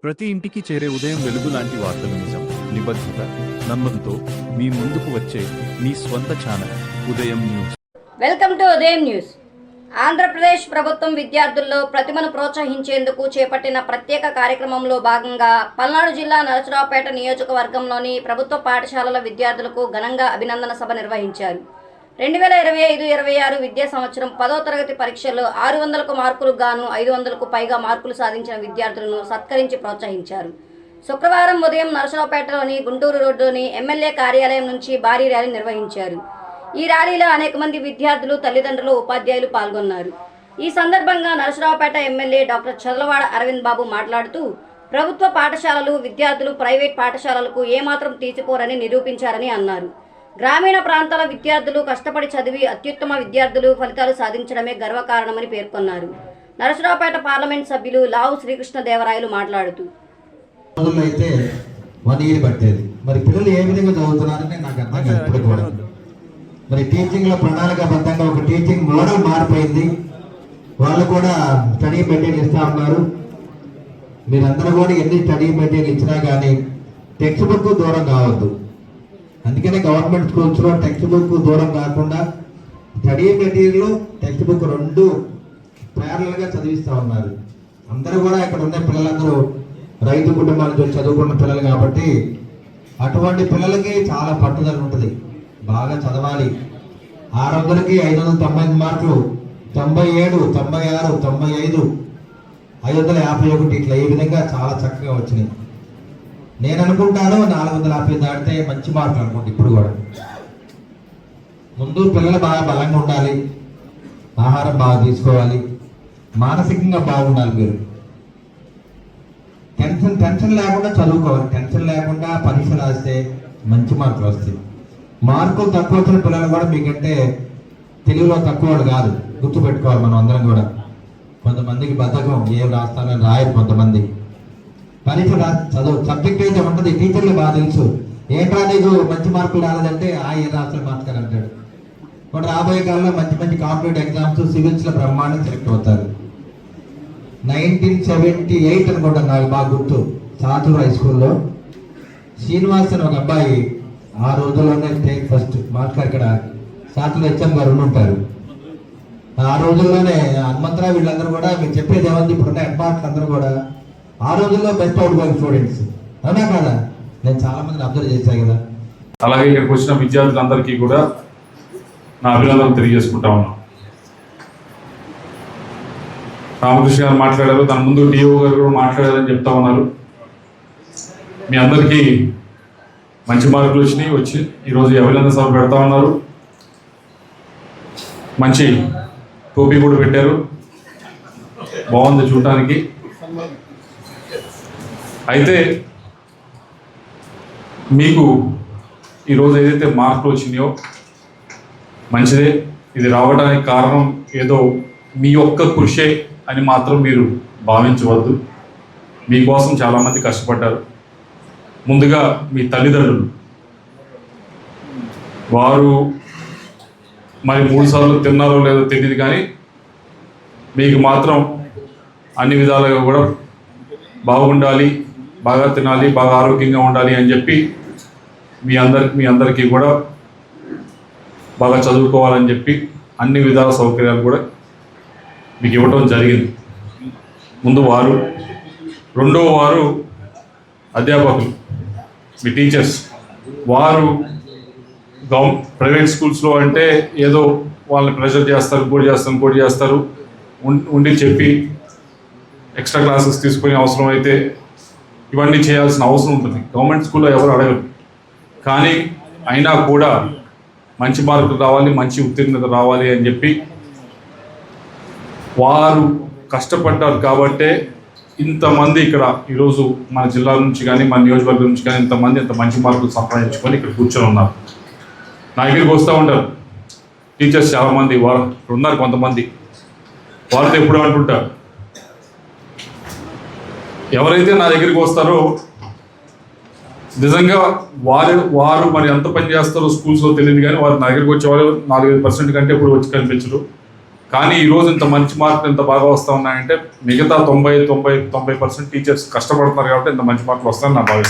ప్రతి ఇంటికి చేరే ఉదయం వెలుగు లాంటి వార్తలు నిజం, నిబద్ధత, నమ్మకంతో మీ ముందుకు వచ్చే మీ స్వంత ఛానల్ ఉదయం న్యూస్. వెల్కమ్ టు ఉదయం న్యూస్. ఆంధ్రప్రదేశ్ ప్రభుత్వం విద్యార్థుల్లో ప్రతిభను ప్రోత్సహించేందుకు చేపట్టిన ప్రత్యేక కార్యక్రమంలో భాగంగా పల్నాడు జిల్లా నరసరావుపేట నియోజకవర్గంలోని ప్రభుత్వ పాఠశాలల విద్యార్థులకు ఘనంగా అభినందన సభ నిర్వహించారు. 2025-26 విద్యా సంవత్సరం 10వ తరగతి పరీక్షల్లో 600కు మార్కులకు గాను 500కు పైగా మార్కులు సాధించిన విద్యార్థులను సత్కరించి ప్రోత్సహించారు. శుక్రవారం ఉదయం నరసరావుపేటలోని గుంటూరు రోడ్డులోని ఎమ్మెల్యే కార్యాలయం నుంచి భారీ ర్యాలీ నిర్వహించారు. ఈ ర్యాలీలో అనేక మంది విద్యార్థులు, తల్లిదండ్రులు, ఉపాధ్యాయులు పాల్గొన్నారు. ఈ సందర్భంగా నరసరావుపేట ఎమ్మెల్యే డాక్టర్ చదలవాడ అరవింద్ బాబు మాట్లాడుతూ ప్రభుత్వ పాఠశాలలు విద్యార్థులు ప్రైవేట్ పాఠశాలలకు ఏమాత్రం తీసిపోరని నిరూపించారని అన్నారు. గ్రామీణ ప్రాంతాల విద్యార్థులు కష్టపడి చదివి అత్యుత్తమ విద్యార్థులు ఫలితాలు సాధించడమే గర్వకారణమని పేర్కొన్నారు. నరసరావుపేట పార్లమెంట్ సభ్యులు లావు శ్రీకృష్ణదేవరాయలు మాట్లాడుతూ అయితే 1 year పట్టేది, మరి పిల్లలు ఏ విధంగా చదువుతున్నారని నాకు అర్థం కాదు. ఇప్పుడు కూడా మరి టీచింగ్ లో ప్రణాళికాబద్ధంగా ఒక టీచింగ్ మోడల్ మారిపోయింది. వాళ్ళు కూడా స్టడీ మెటీరియల్ ఇస్తా ఉన్నారు. మీరందరూ కూడా ఎన్ని స్టడీ మెటీరియల్ ఇచ్చినా కానీ టెక్స్ట్ బుక్ దూరం కావద్దు. అందుకనే గవర్నమెంట్ స్కూల్స్లో టెక్స్ట్ బుక్ దూరం కాకుండా స్టడీ మెటీరియల్, టెక్స్ట్ బుక్ 2 ప్యారలల్గా చదివిస్తూ ఉన్నారు. అందరూ కూడా ఇక్కడ ఉన్న పిల్లలందరూ రైతు కుటుంబాల నుంచి చదువుకున్న పిల్లలు కాబట్టి అటువంటి పిల్లలకి చాలా పట్టుదల ఉంటుంది. బాగా చదవాలి. 600కి 590 మార్కులు, 97, 96, 95, 551 ఇట్లా ఈ విధంగా చాలా చక్కగా వచ్చినాయి. నేను అనుకుంటాను 450 దాటితే మంచి మార్కులు అనుకోండి. ఇప్పుడు కూడా ముందు పిల్లలు బాగా బలంగా ఉండాలి, ఆహారం బాగా తీసుకోవాలి, మానసికంగా బాగుండాలి. మీరు టెన్షన్ లేకుండా చదువుకోవాలి. టెన్షన్ లేకుండా పరీక్ష రాస్తే మంచి మార్కులు వస్తాయి. మార్కులు తక్కువ వచ్చిన పిల్లలు కూడా మీకంటే తెలుగులో తక్కువ వాళ్ళు కాదు, గుర్తుపెట్టుకోవాలి. మనం అందరం కూడా కొంతమందికి బద్ధకం, ఏం రాస్తానని రాయరు. కొంతమంది పరీక్ష చదువు సబ్జెక్ట్ అయితే ఉంటుంది, టీచర్లు బాగా తెలుసు. ఏంట్రా నీకు మంచి మార్కులు రాలేదంటే ఏం రాస్తారు మాస్టర్ అంటాడు. ఇప్పుడు రాబోయే కాలంలో మంచి మంచి కాంపిటేటివ్ ఎగ్జామ్స్, సివిల్స్లో బ్రహ్మాండం సెలెక్ట్ అవుతారు. 1978 అనుకుంటాను, నాకు బాగా గుర్తు. సాతూరు హై స్కూల్లో శ్రీనివాస్ అని ఒక అబ్బాయి ఆ రోజుల్లోనే స్టేట్ ఫస్ట్ మార్కులు. ఇక్కడ సాతూరు హెచ్ఎం గారు ఉంటారు. ఆ రోజుల్లోనే హనుమంతరావు వీళ్ళందరూ కూడా మీకు చెప్పేది ఏమంది, ఇప్పుడున్న హెడ్ మాస్టర్లు అందరూ కూడా ఆ రోజుల్లో బెస్ట్ అవుట్ గోయింగ్ స్టూడెంట్స్. అవునా కదా? నేను చాలా మందిని అబ్జర్వ్ చేశాను కదా. అలాగే ఇక్కడికి వచ్చిన విద్యార్థులందరికీ కూడా నా అభినందనలు తెలియజేసుకుంటా ఉన్నాను. రామకృష్ణ గారు మాట్లాడారు, దాని ముందు డిఓ గారు కూడా మాట్లాడారని చెప్తా ఉన్నారు. మీ అందరికీ మంచి మార్కులు వచ్చినాయి. వచ్చి ఈరోజు అభినందన సభ పెడతా ఉన్నారు. మంచి టోపీ కూడా పెట్టారు, బాగుంది చూడటానికి. అయితే మీకు ఈరోజు ఏదైతే మార్కులు వచ్చినాయో మంచిదే. ఇది రావడానికి కారణం ఏదో మీ యొక్క కృషే అని మాత్రం మీరు భావించవద్దు. మీకోసం చాలామంది కష్టపడ్డారు. ముందుగా మీ తల్లిదండ్రులు, వారు మరి 3 సార్లు తిన్నారో లేదో తెలియదు, కానీ మీకు మాత్రం అన్ని విధాలుగా కూడా బాగుండాలి, బాగా తినాలి, బాగా ఆరోగ్యంగా ఉండాలి అని చెప్పి మీ అందరికీ కూడా బాగా చదువుకోవాలని చెప్పి అన్ని విధాల సౌకర్యాలు కూడా మీకు ఇవ్వటం జరిగింది. ముందు వారు, రెండో వారు అధ్యాపకులు, మీ టీచర్స్. వారు ప్రైవేట్ స్కూల్స్లో అంటే ఏదో వాళ్ళని ప్రెషర్ చేస్తారు, ఇంకోటి చేస్తారు, ఉండి చెప్పి ఎక్స్ట్రా క్లాసెస్ తీసుకునే అవసరం అయితే ఇవన్నీ చేయాల్సిన అవసరం ఉంటుంది. గవర్నమెంట్ స్కూల్లో ఎవరు అడగరు. కానీ అయినా కూడా మంచి మార్కులు రావాలి, మంచి ఉత్తీర్ణత రావాలి అని చెప్పి వారు కష్టపడ్డారు. కాబట్టే ఇంతమంది ఇక్కడ ఈరోజు మన జిల్లా నుంచి కానీ మన నియోజకవర్గం నుంచి కానీ ఇంత మంచి మార్కులు సంపాదించుకొని ఇక్కడ కూర్చొని ఉన్నారు. నా దగ్గరికి వస్తూ ఉంటారు టీచర్స్ చాలామంది. వారు ఉన్నారు కొంతమంది. వాళ్ళతో ఎప్పుడు అంటుంటారు, ఎవరైతే నా దగ్గరికి వస్తారో నిజంగా వారు మరి ఎంత పని చేస్తారో స్కూల్స్లో తెలియదు, కానీ వారు నా దగ్గరికి వచ్చేవాళ్ళు 4-5% కంటే ఎప్పుడు వచ్చి కనిపించరు. కానీ ఈరోజు ఇంత మంచి మార్కులు ఇంత బాగా వస్తూ ఉన్నాయంటే మిగతా 90% టీచర్స్ కష్టపడుతున్నారు కాబట్టి ఇంత మంచి మార్కులు వస్తాయని నా భావిస్తున్నాను.